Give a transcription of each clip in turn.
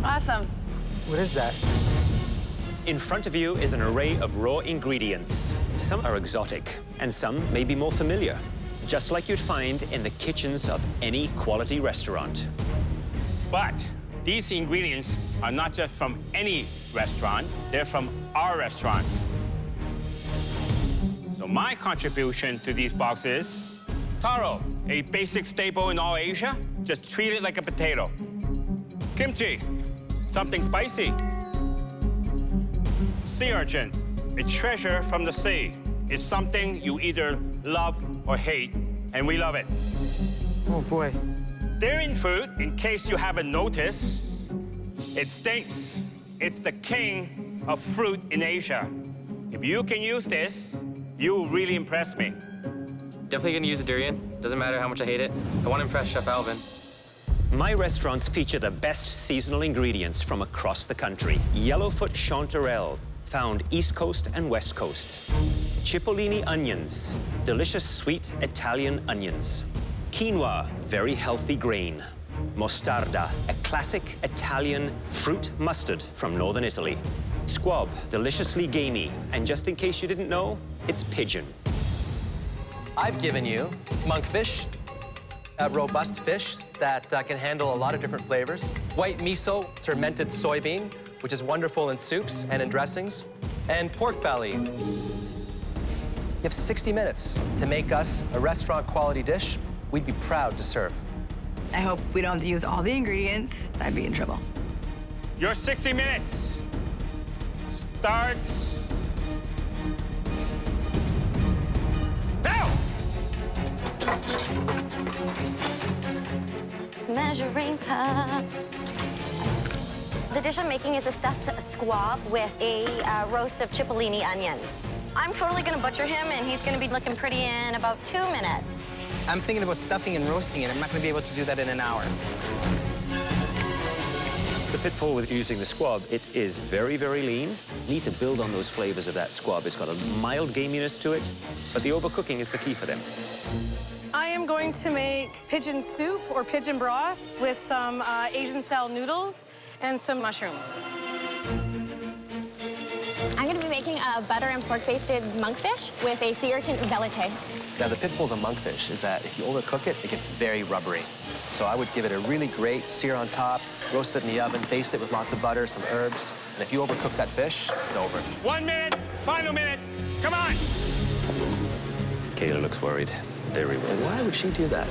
Awesome. What is that? In front of you is an array of raw ingredients. Some are exotic, and some may be more familiar, just like you'd find in the kitchens of any quality restaurant. But these ingredients are not just from any restaurant, they're from our restaurants. So my contribution to these boxes, taro, a basic staple in all Asia. Just treat it like a potato. Kimchi, something spicy. Sea urchin, a treasure from the sea. It's something you either love or hate, and we love it. Oh, boy. Daring fruit, in case you haven't noticed, it stinks. It's the king of fruit in Asia. If you can use this, you will really impress me. Definitely gonna use a durian. Doesn't matter how much I hate it. I want to impress Chef Alvin. My restaurants feature the best seasonal ingredients from across the country. Yellowfoot chanterelle, found East Coast and West Coast. Cipollini onions, delicious sweet Italian onions. Quinoa, very healthy grain. Mostarda, a classic Italian fruit mustard from northern Italy. Squab, deliciously gamey. And just in case you didn't know, it's pigeon. I've given you monkfish, a robust fish that can handle a lot of different flavors. White miso, fermented soybean, which is wonderful in soups and in dressings. And pork belly. You have 60 minutes to make us a restaurant-quality dish we'd be proud to serve. I hope we don't have to use all the ingredients. I'd be in trouble. Your 60 minutes starts now! Measuring cups. The dish I'm making is a stuffed squab with a roast of cipollini onions. I'm totally gonna butcher him, and he's gonna be looking pretty in about 2 minutes. I'm thinking about stuffing and roasting it. I'm not going to be able to do that in an hour. The pitfall with using the squab, it is very, very lean. You need to build on those flavors of that squab. It's got a mild gaminess to it, but the overcooking is the key for them. I am going to make pigeon soup or pigeon broth with some Asian-style noodles and some mushrooms. I'm going to be making a butter and pork-basted monkfish with a sea urchin velouté. Now, the pitfalls of monkfish is that if you overcook it, it gets very rubbery. So I would give it a really great sear on top, roast it in the oven, baste it with lots of butter, some herbs. And if you overcook that fish, it's over. 1 minute, final minute, come on! Kaila looks worried. Very worried. Why would she do that?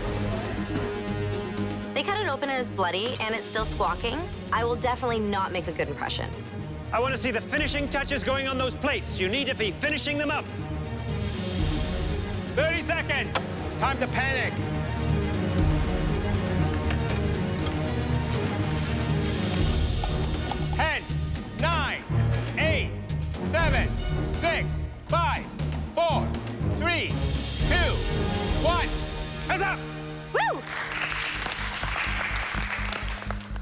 They cut it open and it's bloody and it's still squawking. I will definitely not make a good impression. I want to see the finishing touches going on those plates. You need to be finishing them up. 30 seconds. Time to panic. Ten, 9, 8, 7, 6, 5, 4, 3, 2, 1. Hands up! Woo!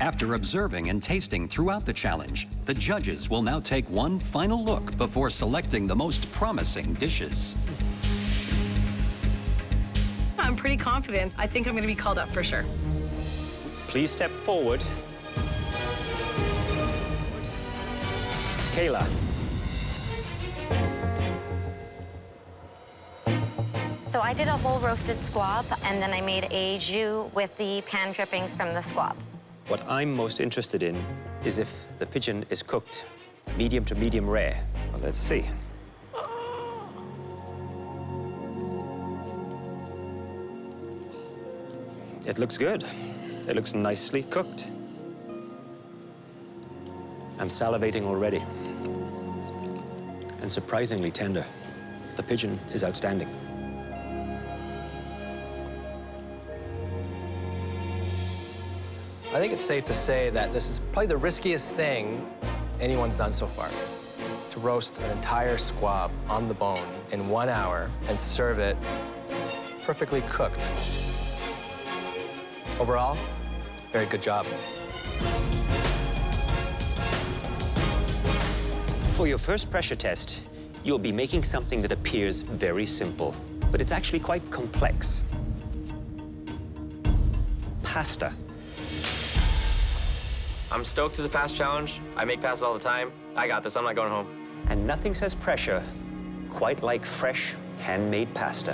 After observing and tasting throughout the challenge, the judges will now take one final look before selecting the most promising dishes. I'm pretty confident. I think I'm going to be called up for sure. Please step forward. Kaila. So I did a whole roasted squab, and then I made a jus with the pan drippings from the squab. What I'm most interested in is if the pigeon is cooked medium to medium rare. Well, let's see. It looks good. It looks nicely cooked. I'm salivating already. And surprisingly tender. The pigeon is outstanding. I think it's safe to say that this is probably the riskiest thing anyone's done so far. To roast an entire squab on the bone in 1 hour and serve it perfectly cooked. Overall, very good job. For your first pressure test, you'll be making something that appears very simple, but it's actually quite complex. Pasta. I'm stoked as a past challenge. I make pastas all the time. I got this. I'm not going home. And nothing says pressure quite like fresh, handmade pasta.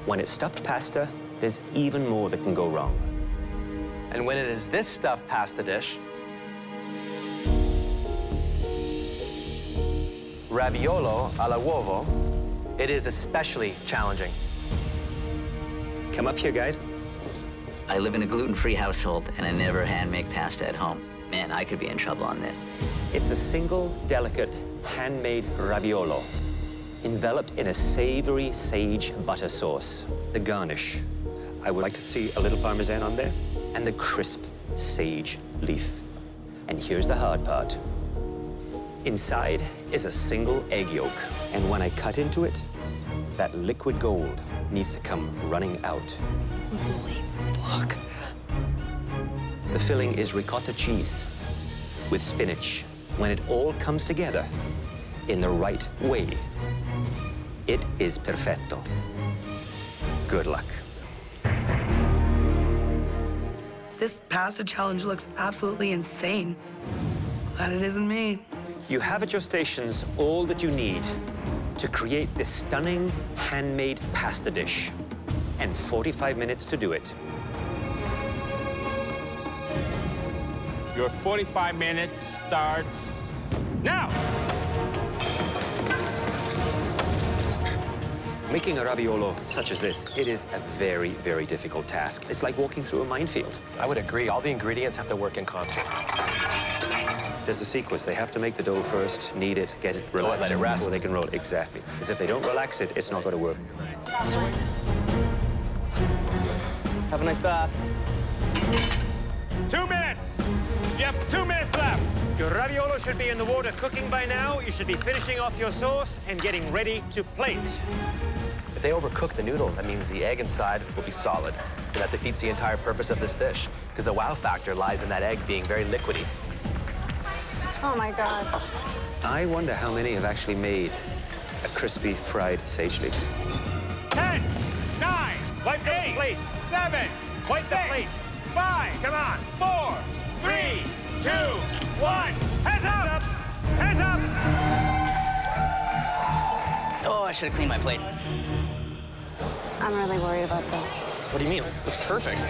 When it's stuffed pasta, there's even more that can go wrong. And when it is this stuffed pasta dish, Raviolo alla uovo, it is especially challenging. Come up here, guys. I live in a gluten-free household, and I never hand-make pasta at home. Man, I could be in trouble on this. It's a single, delicate, handmade raviolo, enveloped in a savory sage butter sauce. The garnish, I would like to see a little Parmesan on there, and the crisp sage leaf. And here's the hard part. Inside is a single egg yolk, and when I cut into it, that liquid gold needs to come running out. Holy fuck. The filling is ricotta cheese with spinach. When it all comes together in the right way, it is perfetto. Good luck. This pasta challenge looks absolutely insane. Glad it isn't me. You have at your stations all that you need to create this stunning handmade pasta dish, and 45 minutes to do it. Your 45 minutes starts now. Making a raviolo such as this, it is a very, very difficult task. It's like walking through a minefield. I would agree. All the ingredients have to work in concert. There's a sequence. They have to make the dough first, knead it, get it relaxed let it rest. before they can roll it. Exactly. Because if they don't relax it, it's not going to work. Have a nice bath. 2 minutes. You have 2 minutes left. Your raviolo should be in the water cooking by now. You should be finishing off your sauce and getting ready to plate. If they overcook the noodle, that means the egg inside will be solid. And that defeats the entire purpose of this dish, because the wow factor lies in that egg being very liquidy. Oh my God. I wonder how many have actually made a crispy fried sage leaf. 10, 9, Wipe the 8, plate. 7, Wipe the 6, plate. 5, Come on. 4, 3, 2, 1. Hands up! Hands up! Oh, I should have cleaned my plate. I'm really worried about this. What do you mean? It's perfect.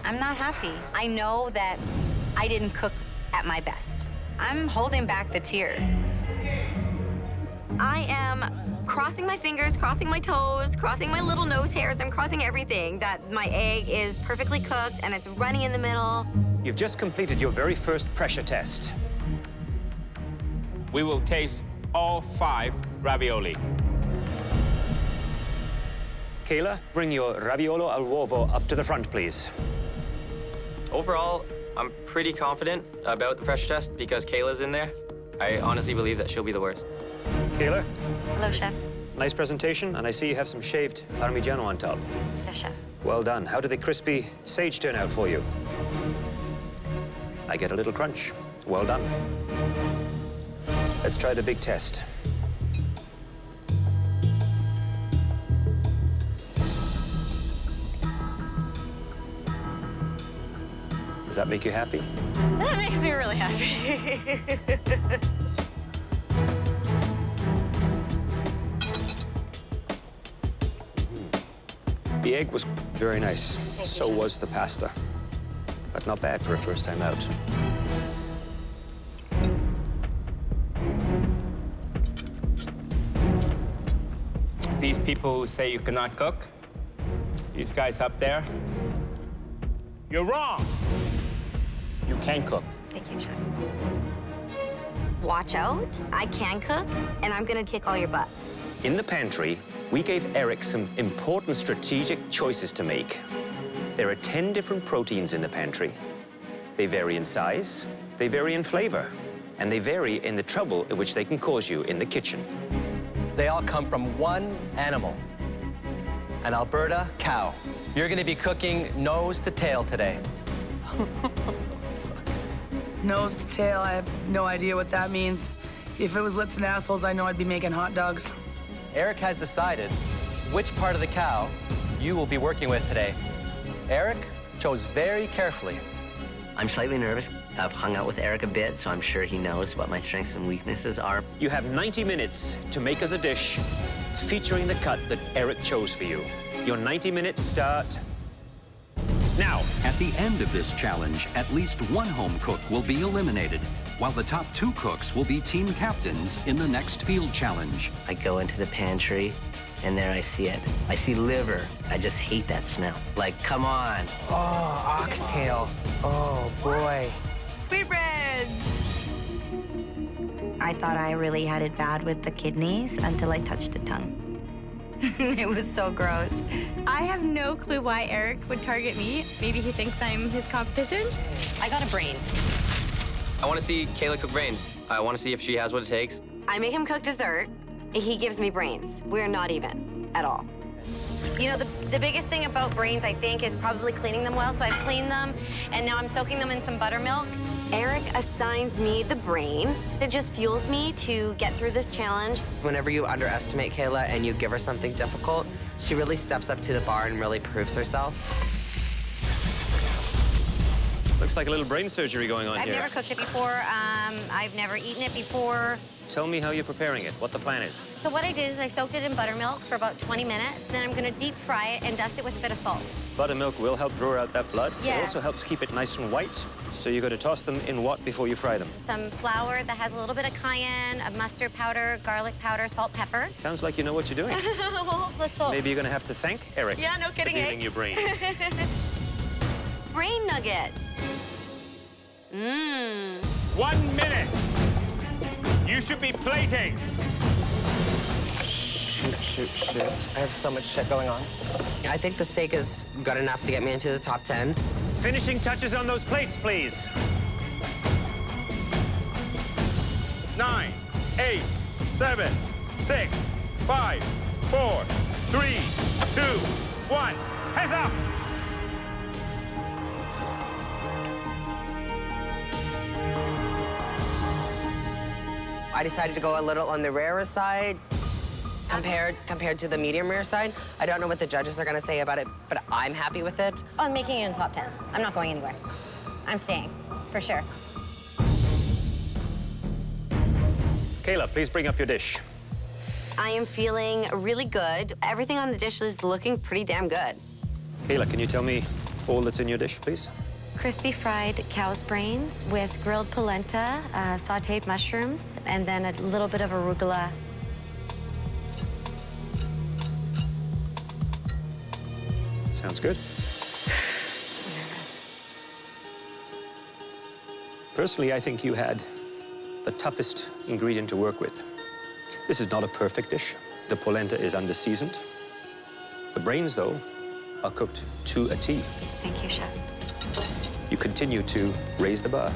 I'm not happy. I know that I didn't cook at my best. I'm holding back the tears. I am crossing my fingers, crossing my toes, crossing my little nose hairs. I'm crossing everything that my egg is perfectly cooked and it's runny in the middle. You've just completed your very first pressure test. We will taste all 5 ravioli. Kaila, bring your raviolo al uovo up to the front, please. Overall, I'm pretty confident about the pressure test because Kayla's in there. I honestly believe that she'll be the worst. Kaila, Hello, Chef. nice presentation, and I see you have some shaved Parmigiano on top. Yes, Chef. Well done. How did the crispy sage turn out for you? I get a little crunch. Well done. Let's try the big test. Does that make you happy? That makes me really happy. The egg was very nice. So was the pasta. But not bad for a first time out. These people who say you cannot cook, these guys up there, you're wrong. You can cook. Thank you, Chef. Watch out. I can cook, and I'm gonna kick all your butts. In the pantry, we gave Eric some important strategic choices to make. There are 10 different proteins in the pantry. They vary in size, they vary in flavor, and they vary in the trouble in which they can cause you in the kitchen. They all come from one animal, an Alberta cow. You're gonna be cooking nose to tail today. Nose to tail, I have no idea what that means. If it was lips and assholes, I know I'd be making hot dogs. Eric has decided which part of the cow you will be working with today. Eric chose very carefully I'm slightly nervous. I've hung out with Eric a bit, so I'm sure he knows what my strengths and weaknesses are. You have 90 minutes to make us a dish featuring the cut that Eric chose for you. Your 90 minutes start now. At the end of this challenge, at least one home cook will be eliminated, while the top 2 cooks will be team captains in the next field challenge. I go into the pantry, and there I see it. I see liver. I just hate that smell. Like, come on. Oh, oxtail. Oh, boy. Sweetbreads. I thought I really had it bad with the kidneys until I touched the tongue. It was so gross. I have no clue why Eric would target me. Maybe he thinks I'm his competition. I got a brain. I want to see Kaila cook brains. I want to see if she has what it takes. I make him cook dessert. He gives me brains. We're not even at all. You know, the biggest thing about brains, I think, is probably cleaning them well. So I've cleaned them, and now I'm soaking them in some buttermilk. Eric assigns me the brain. It just fuels me to get through this challenge. Whenever you underestimate Kaila and you give her something difficult, she really steps up to the bar and really proves herself. Looks like a little brain surgery going on I've here. never cooked it before. I've never eaten it before. Tell me how you're preparing it, what the plan is. So what I did is I soaked it in buttermilk for about 20 minutes. Then I'm gonna deep fry it and dust it with a bit of salt. Buttermilk will help draw out that blood. Yes. It also helps keep it nice and white. So you got to toss them in what before you fry them? Some flour that has a little bit of cayenne, a mustard powder, garlic powder, salt, pepper. Sounds like you know what you're doing. Well, let's hope. Maybe you're going to have to thank Eric Yeah, no kidding, for dealing your brain. Brain nuggets. 1 minute. You should be plating. Shoot. I have so much shit going on. I think the steak is good enough to get me into the top 10. Finishing touches on those plates, please. 9, 8, 7, 6, 5, 4, 3, 2, 1. Heads up. I decided to go a little on the rarer side compared to the medium rare side. I don't know what the judges are gonna say about it, but I'm happy with it. Oh, I'm making it in the top 10. I'm not going anywhere. I'm staying, for sure. Kaila, please bring up your dish. I am feeling really good. Everything on the dish is looking pretty damn good. Kaila, can you tell me all that's in your dish, please? Crispy fried cow's brains with grilled polenta, sauteed mushrooms, and then a little bit of arugula. Sounds good. So nervous. Personally, I think you had the toughest ingredient to work with. This is not a perfect dish. The polenta is under-seasoned. The brains, though, are cooked to a T. Thank you, Chef. You continue to raise the bar.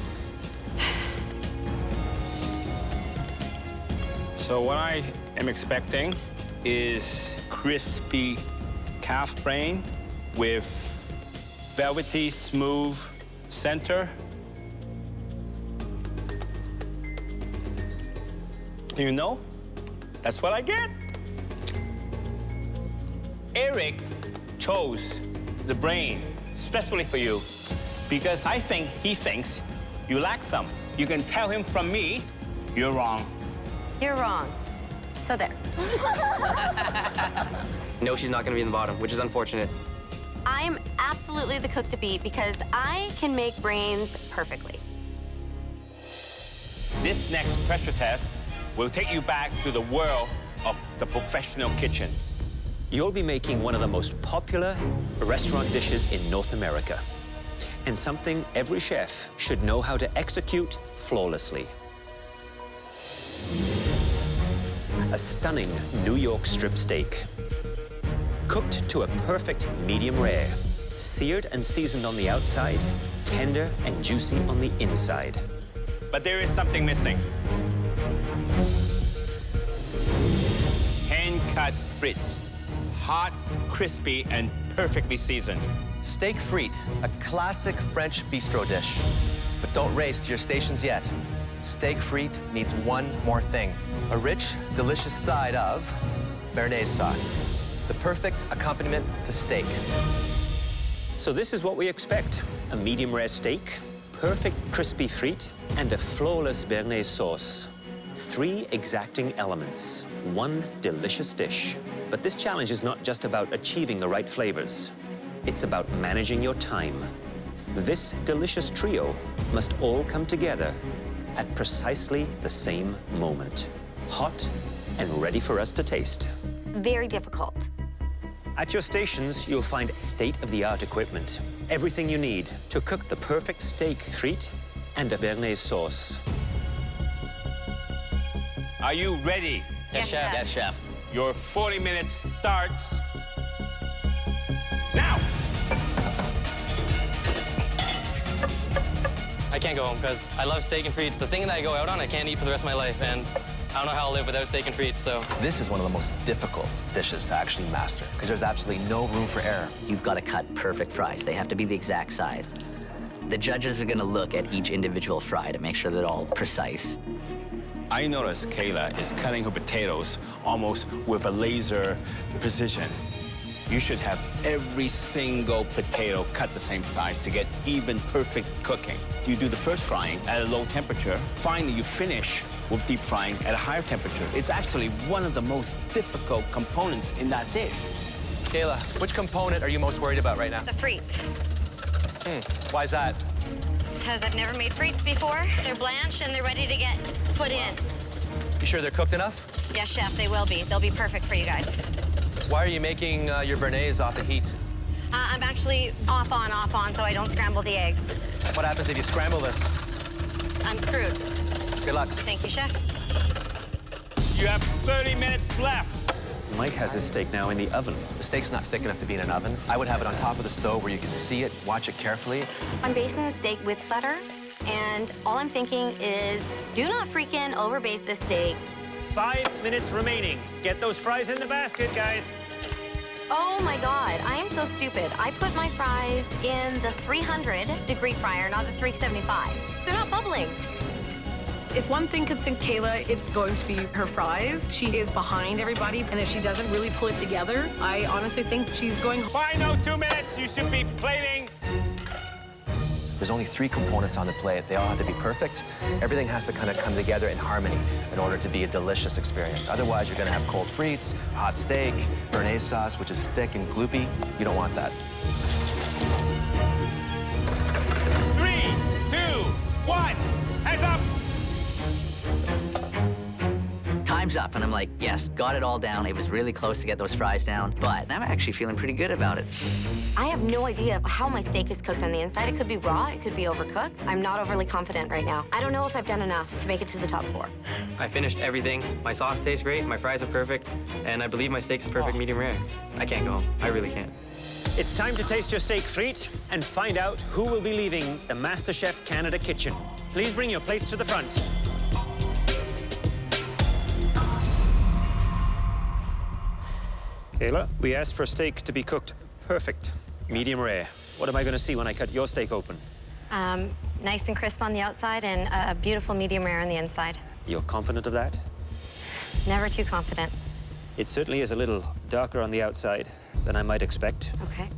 So what I am expecting is crispy calf brain with velvety, smooth center. You know, that's what I get. Eric chose the brain especially for you because I think he thinks you lack some. You can tell him from me, you're wrong. You're wrong. So there. No, she's not going to be in the bottom, which is unfortunate. I am absolutely the cook to beat because I can make brains perfectly. This next pressure test will take you back to the world of the professional kitchen. You'll be making one of the most popular restaurant dishes in North America, and something every chef should know how to execute flawlessly. A stunning New York strip steak, cooked to a perfect medium rare, seared and seasoned on the outside, tender and juicy on the inside. But there is something missing. Hand-cut frites. Hot, crispy, and perfectly seasoned. Steak frite, a classic French bistro dish. But don't race to your stations yet. Steak frite needs one more thing. A rich, delicious side of béarnaise sauce. The perfect accompaniment to steak. So this is what we expect. A medium rare steak, perfect crispy frite and a flawless béarnaise sauce. 3 exacting elements, 1 delicious dish. But this challenge is not just about achieving the right flavors. It's about managing your time. This delicious trio must all come together at precisely the same moment. Hot and ready for us to taste. Very difficult. At your stations, you'll find state-of-the-art equipment. Everything you need to cook the perfect steak frite and a béarnaise sauce. Are you ready? Yes, chef. Yes, chef. Your 40 minutes starts now. I can't go home because I love steak and frites. The thing that I go out on, I can't eat for the rest of my life, and I don't know how I'll live without steak and frites, so. This is one of the most difficult dishes to actually master because there's absolutely no room for error. You've got to cut perfect fries. They have to be the exact size. The judges are going to look at each individual fry to make sure they're all precise. I noticed Kaila is cutting her potatoes almost with a laser precision. You should have every single potato cut the same size to get even perfect cooking. You do the first frying at a low temperature. Finally, you finish with deep frying at a higher temperature. It's actually one of the most difficult components in that dish. Kaila, which component are you most worried about right now? The frites. Why is that? Because I've never made frites before. They're blanched and they're ready to get put in. You sure they're cooked enough? Yes, chef, they will be. They'll be perfect for you guys. Why are you making your béarnaise off the heat? I'm actually off on, so I don't scramble the eggs. What happens if you scramble this? I'm screwed. Good luck. Thank you, chef. You have 30 minutes left. Mike has his steak now in the oven. The steak's not thick enough to be in an oven. I would have it on top of the stove where you can see it, watch it carefully. I'm basting the steak with butter, and all I'm thinking is do not freaking overbaste this steak. 5 minutes remaining. Get those fries in the basket, guys. Oh my God, I am so stupid. I put my fries in the 300-degree fryer, not the 375. They're not bubbling. If one thing could sink Kaila, it's going to be her fries. She is behind everybody, and if she doesn't really pull it together, I honestly think she's going. Final 2 minutes. You should be plating. There's only 3 components on the plate. They all have to be perfect. Everything has to kind of come together in harmony in order to be a delicious experience. Otherwise, you're going to have cold frites, hot steak, béarnaise sauce, which is thick and gloopy. You don't want that. 3, 2, 1. Hands up. Time's up, and I'm like, yes, got it all down. It was really close to get those fries down, but I'm actually feeling pretty good about it. I have no idea how my steak is cooked on the inside. It could be raw, it could be overcooked. I'm not overly confident right now. I don't know if I've done enough to make it to the top 4. I finished everything. My sauce tastes great, my fries are perfect, and I believe my steak's a perfect medium rare. I can't go home. I really can't. It's time to taste your steak frite and find out who will be leaving the MasterChef Canada kitchen. Please bring your plates to the front. Kaila, we asked for steak to be cooked perfect, medium rare. What am I going to see when I cut your steak open? Nice and crisp on the outside and a beautiful medium rare on the inside. You're confident of that? Never too confident. It certainly is a little darker on the outside than I might expect. Okay.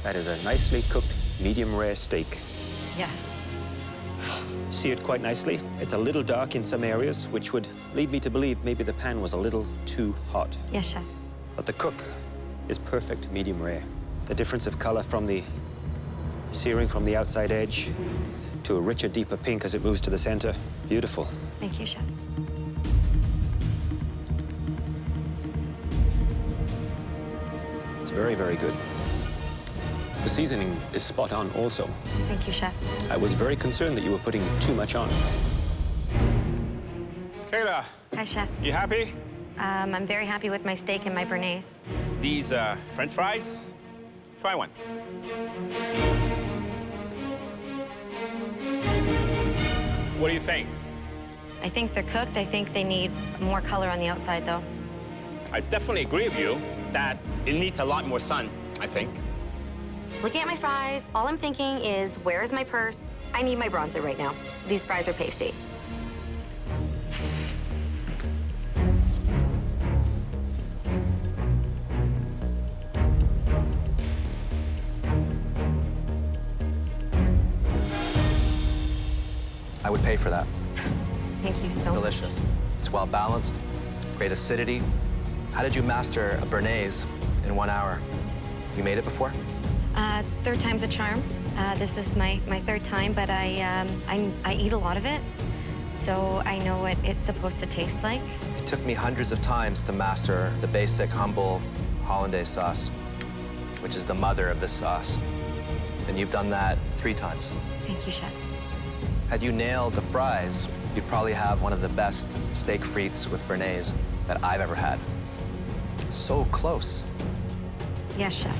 That is a nicely cooked medium rare steak. Yes. See it quite nicely? It's a little dark in some areas, which would lead me to believe maybe the pan was a little too hot. Yes, chef. But the cook is perfect medium rare. The difference of color from the searing from the outside edge to a richer, deeper pink as it moves to the center. Beautiful. Thank you, chef. It's very, very good. The seasoning is spot on also. Thank you, chef. I was very concerned that you were putting too much on. Kaila, Hi, chef. you happy? I'm very happy with my steak and my béarnaise. These French fries, try one. What do you think? I think they're cooked. I think they need more color on the outside, though. I definitely agree with you that it needs a lot more sun, I think. Looking at my fries, all I'm thinking is, where is my purse? I need my bronzer right now. These fries are pasty. would pay for that. Thank you It's so much. delicious. It's well balanced, great acidity. How did you master a béarnaise in 1 hour? You made it before? Third time's a charm. This is my third time, but I eat a lot of it, so I know what it's supposed to taste like. It took me hundreds of times to master the basic, humble hollandaise sauce, which is the mother of this sauce. And you've done that 3 times. Thank you, Chef. Had you nailed the fries, you'd probably have one of the best steak frites with béarnaise that I've ever had. So close. Yes, Chef.